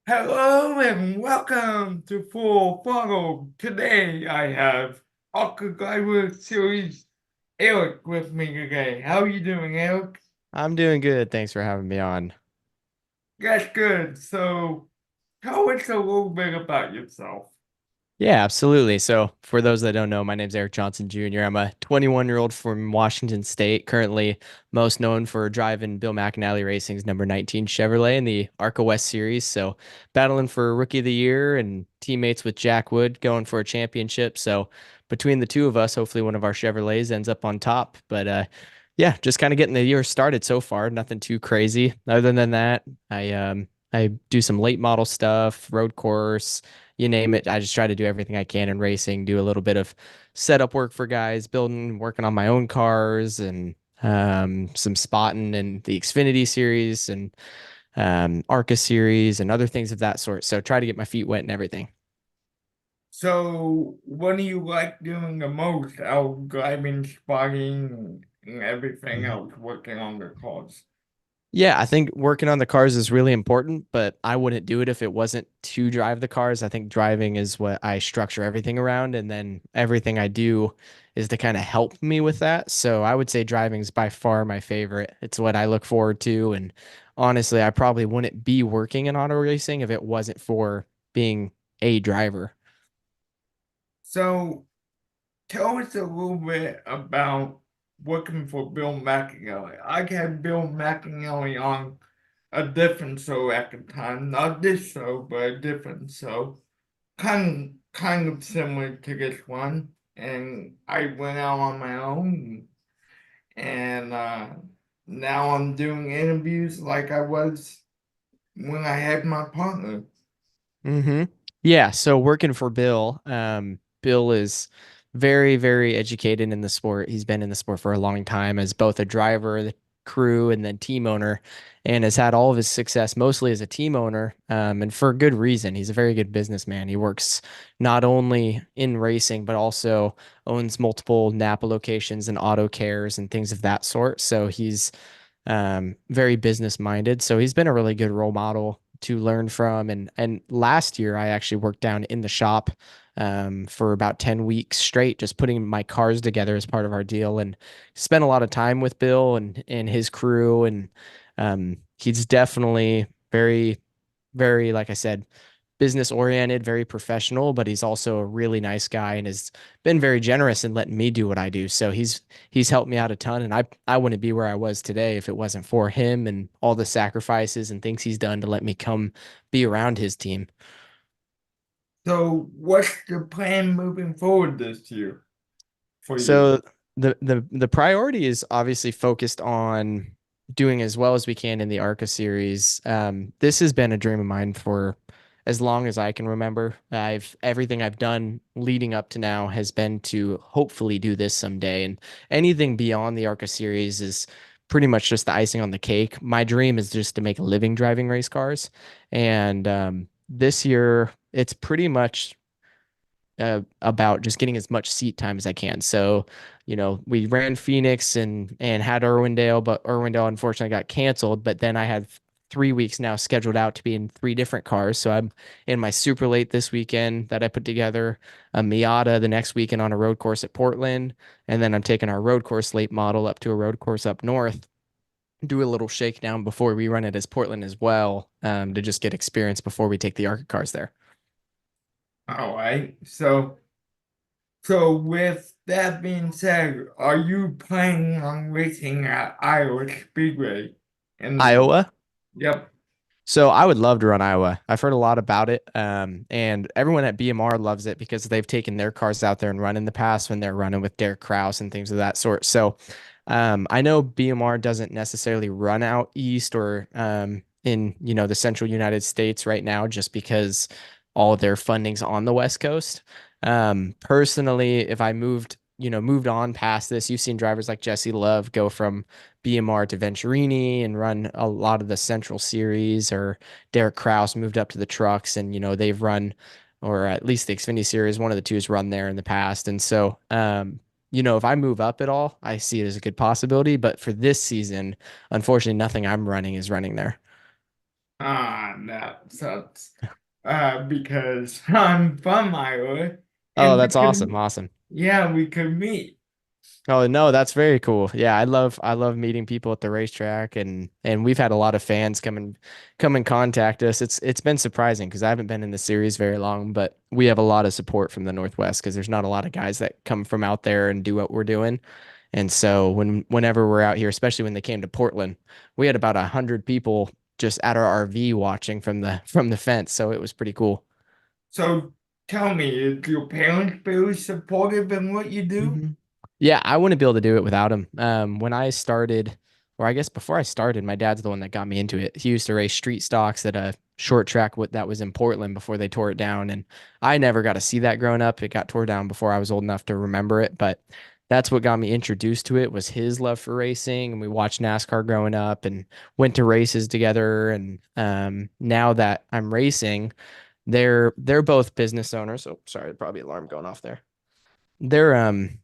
Hello and welcome to Full Funnel. Today I have Aqua Driver Series Eric with me today. How are you doing, Eric? I'm doing good. Thanks for having me on. That's good. So tell us a little bit about yourself. Yeah, absolutely. So, for those that don't know, my name's Eric Johnson Jr. I'm a 21-year-old from Washington State, currently most known for driving Bill McAnally Racing's number 19 Chevrolet in the ARCA West Series. So, battling for Rookie of the Year and teammates with Jack Wood going for a championship. So, between the two of us, hopefully one of our Chevrolets ends up on top. But yeah, just kind of getting the year started so far. Nothing too crazy. Other than that, I do some late model stuff, road course, you name it. I just try to do everything I can in racing, do a little bit of setup work for guys, building, working on my own cars and some spotting in the Xfinity series and ARCA series and other things of that sort. So try to get my feet wet and everything. So what do you like doing the most out driving, spotting, and everything Mhm. else, working on the cars? Yeah, I think working on the cars is really important, but I wouldn't do it if it wasn't to drive the cars. I think driving is what I structure everything around, and then everything I do is to kind of help me with that. So I would say driving is by far my favorite. It's what I look forward to, and honestly, I probably wouldn't be working in auto racing if it wasn't for being a driver. So tell us a little bit about working for Bill McAnally. I had Bill McAnally on a different show at the time, not this show, but a different show, kind of similar to this one. And I went out on my own, and now I'm doing interviews like I was when I had my partner. hmm Yeah, so working for Bill, Bill is very, very educated in the sport. He's been in the sport for a long time as both a driver, the crew, and then team owner, and has had all of his success mostly as a team owner, and for good reason. He's a very good businessman. He works not only in racing, but also owns multiple Napa locations and auto cares and things of that sort. So he's very business minded. So he's been a really good role model to learn from. And last year I actually worked down in the shop for about 10 weeks straight, just putting my cars together as part of our deal, and spent a lot of time with Bill and his crew. And he's definitely very, very, like I said, business oriented, very professional, but he's also a really nice guy and has been very generous in letting me do what I do. So he's helped me out a ton, and I wouldn't be where I was today if it wasn't for him and all the sacrifices and things he's done to let me come be around his team. So, what's the plan moving forward this year for you? So the priority is obviously focused on doing as well as we can in the ARCA series. This has been a dream of mine for as long as I can remember. I've everything I've done leading up to now has been to hopefully do this someday, and anything beyond the ARCA series is pretty much just the icing on the cake. My dream is just to make a living driving race cars, and this year it's pretty much about just getting as much seat time as I can. So, we ran Phoenix and had Irwindale, but Irwindale unfortunately got canceled. But then I had 3 weeks now scheduled out to be in three different cars. So I'm in my super late this weekend that I put together, a Miata the next weekend on a road course at Portland, and then I'm taking our road course late model up to a road course up north. Do a little shakedown before we run it as Portland as well, to just get experience before we take the ARCA cars there. All right. So with that being said, are you planning on racing at Iowa Speedway? And Iowa. yep. So I would love to run Iowa. I've heard a lot about it, and everyone at BMR loves it because they've taken their cars out there and run in the past when they're running with Derek Kraus and things of that sort. So I know BMR doesn't necessarily run out east or in the central United States right now, just because all of their funding's on the West Coast. Personally, if I moved on past this, you've seen drivers like Jesse Love go from BMR to Venturini and run a lot of the Central Series, or Derek Kraus moved up to the trucks and they've run, or at least the Xfinity Series, one of the two has run there in the past. And so if I move up at all, I see it as a good possibility. But for this season, unfortunately, nothing I'm running is running there. Ah, that sucks. Because I'm from Iowa, Oh, and we that's awesome. could, Awesome. yeah, we could meet. Oh no, that's very cool. Yeah, I love meeting people at the racetrack, and we've had a lot of fans come and contact us. It's been surprising because I haven't been in the series very long, but we have a lot of support from the Northwest because there's not a lot of guys that come from out there and do what we're doing. And so whenever we're out here, especially when they came to Portland, we had about 100 people just at our RV watching from the fence. So it was pretty cool. So tell me, is your parents very supportive in what you do? hmm Yeah, I wouldn't be able to do it without him. When I started, or I guess before I started, my dad's the one that got me into it. He used to race street stocks at a short track that was in Portland before they tore it down, and I never got to see that growing up. It got tore down before I was old enough to remember it, but that's what got me introduced to it was his love for racing, and we watched NASCAR growing up and went to races together. And now that I'm racing, they're both business owners. Oh, sorry, probably alarm going off there. They're um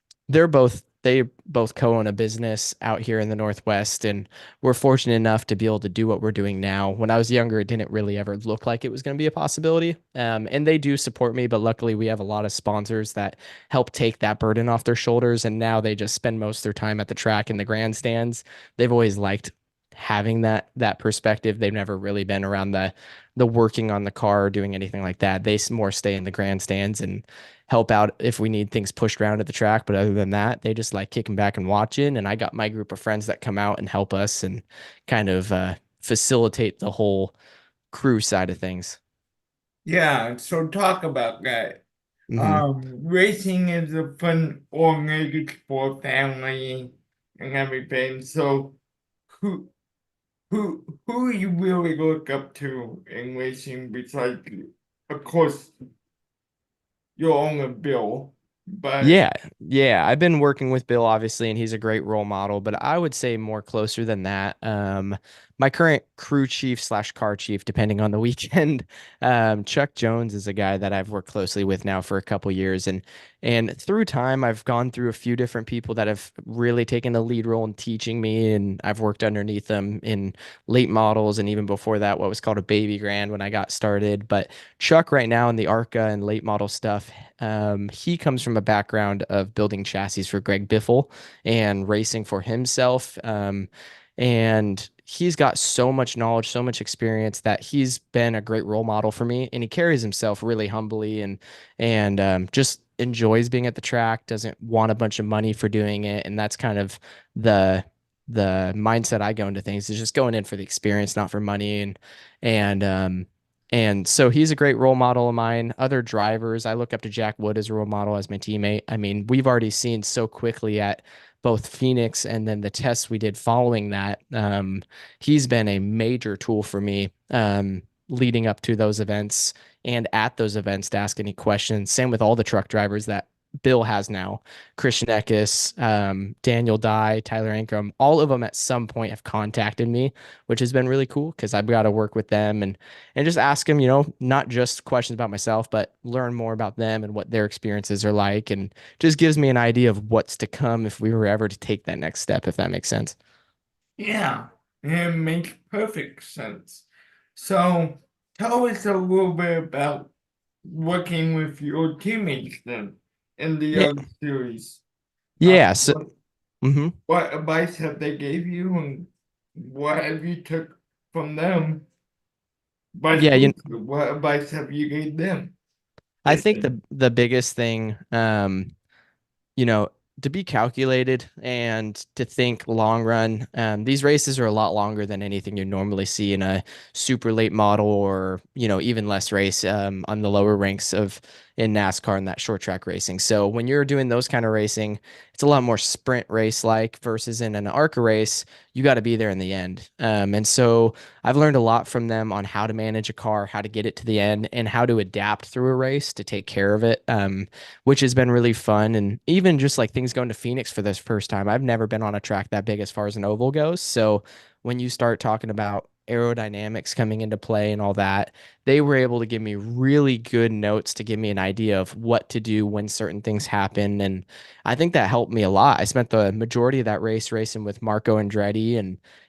they both co-own a business out here in the Northwest, and we're fortunate enough to be able to do what we're doing now. When I was younger, it didn't really ever look like it was going to be a possibility. And they do support me, but luckily we have a lot of sponsors that help take that burden off their shoulders, and now they just spend most of their time at the track in the grandstands. They've always liked having that perspective. They've never really been around the working on the car or doing anything like that. They more stay in the grandstands and help out if we need things pushed around at the track. But other than that, they just like kicking back and watching. And I got my group of friends that come out and help us and kind of facilitate the whole crew side of things. Yeah, so talk about that. hmm Racing is a fun oriented sport, family and everything. So who who you really look up to in racing besides, of course, your own Bill, but Yeah, yeah. I've been working with Bill, obviously, and he's a great role model, but I would say more closer than that. My current crew chief slash car chief, depending on the weekend, Chuck Jones is a guy that I've worked closely with now for a couple years, and through time, I've gone through a few different people that have really taken a lead role in teaching me, and I've worked underneath them in late models, and even before that, what was called a baby grand when I got started. But Chuck, right now in the ARCA and late model stuff, he comes from a background of building chassis for Greg Biffle and racing for himself. And he's got so much knowledge, so much experience that he's been a great role model for me. And he carries himself really humbly and just enjoys being at the track, doesn't want a bunch of money for doing it. And that's kind of the the mindset I go into things is just going in for the experience, not for money. And so he's a great role model of mine. Other drivers, I look up to Jack Wood as a role model as my teammate. I mean, we've already seen so quickly at both Phoenix and then the tests we did following that. He's been a major tool for me leading up to those events and at those events to ask any questions. Same with all the truck drivers that Bill has now. Christian Eckes, Daniel Dye, Tyler Ankrum, all of them at some point have contacted me, which has been really cool because I've got to work with them and just ask them, not just questions about myself, but learn more about them and what their experiences are like, and just gives me an idea of what's to come if we were ever to take that next step, if that makes sense. yeah, it makes perfect sense. So tell us a little bit about working with your teammates then in the Yeah. other series. Yeah. So, What mhm. what advice have they gave you and what have you took from them? Vice Yeah. versa, what advice have you gave them? I If think any? the biggest thing, you know, to be calculated and to think long run. These races are a lot longer than anything you normally see in a super late model or, even less race on the lower ranks of in NASCAR and that short track racing. So when you're doing those kind of racing, it's a lot more sprint race like versus in an ARCA race, you got to be there in the end. And so I've learned a lot from them on how to manage a car, how to get it to the end, and how to adapt through a race to take care of it. Which has been really fun. And even just like things going to Phoenix for this first time, I've never been on a track that big as far as an oval goes. So when you start talking about aerodynamics coming into play and all that, they were able to give me really good notes to give me an idea of what to do when certain things happen. And I think that helped me a lot. I spent the majority of that race racing with Marco Andretti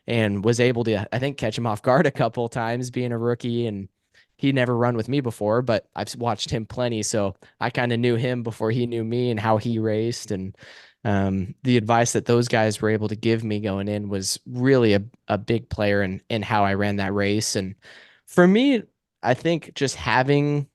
and was able to, I think, catch him off guard a couple times being a rookie. And he never run with me before, but I've watched him plenty. So I kind of knew him before he knew me and how he raced. And the advice that those guys were able to give me going in was really a big player in how I ran that race. And for me, I think just having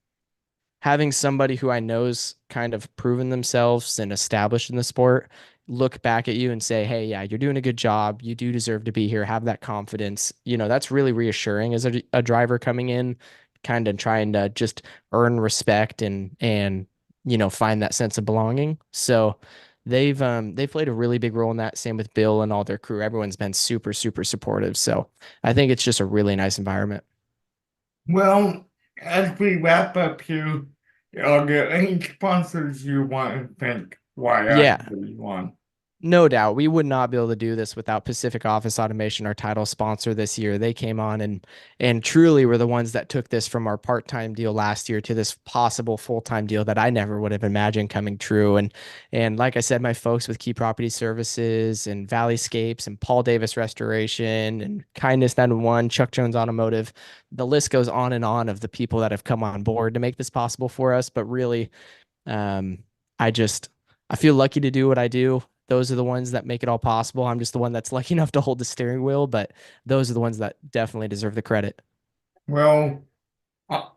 somebody who I know's kind of proven themselves and established in the sport look back at you and say, "Hey, yeah, you're doing a good job. You do deserve to be here. Have that confidence." That's really reassuring as a driver coming in, kind of trying to just earn respect and find that sense of belonging. So they played a really big role in that. Same with Bill and all their crew. Everyone's been super, super supportive. So I think it's just a really nice environment. Well, as we wrap up here, are there any sponsors you want to thank why I Yeah. really want? No doubt. We would not be able to do this without Pacific Office Automation, our title sponsor this year. They came on and truly were the ones that took this from our part-time deal last year to this possible full-time deal that I never would have imagined coming true. And like I said, my folks with Key Property Services and Valleyscapes and Paul Davis Restoration and Kindness 911, Chuck Jones Automotive, the list goes on of the people that have come on board to make this possible for us. But really, um, I just I feel lucky to do what I do. Those are the ones that make it all possible. I'm just the one that's lucky enough to hold the steering wheel, but those are the ones that definitely deserve the credit. Well,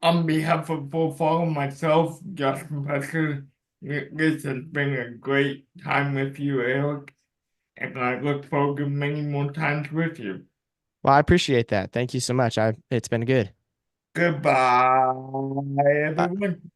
on behalf of Full Follow myself, Josh Professor, this has been a great time with you, Eric, and I look forward to many more times with you. Well, I appreciate that. Thank you so much. It's been good. Goodbye, Bye. everyone.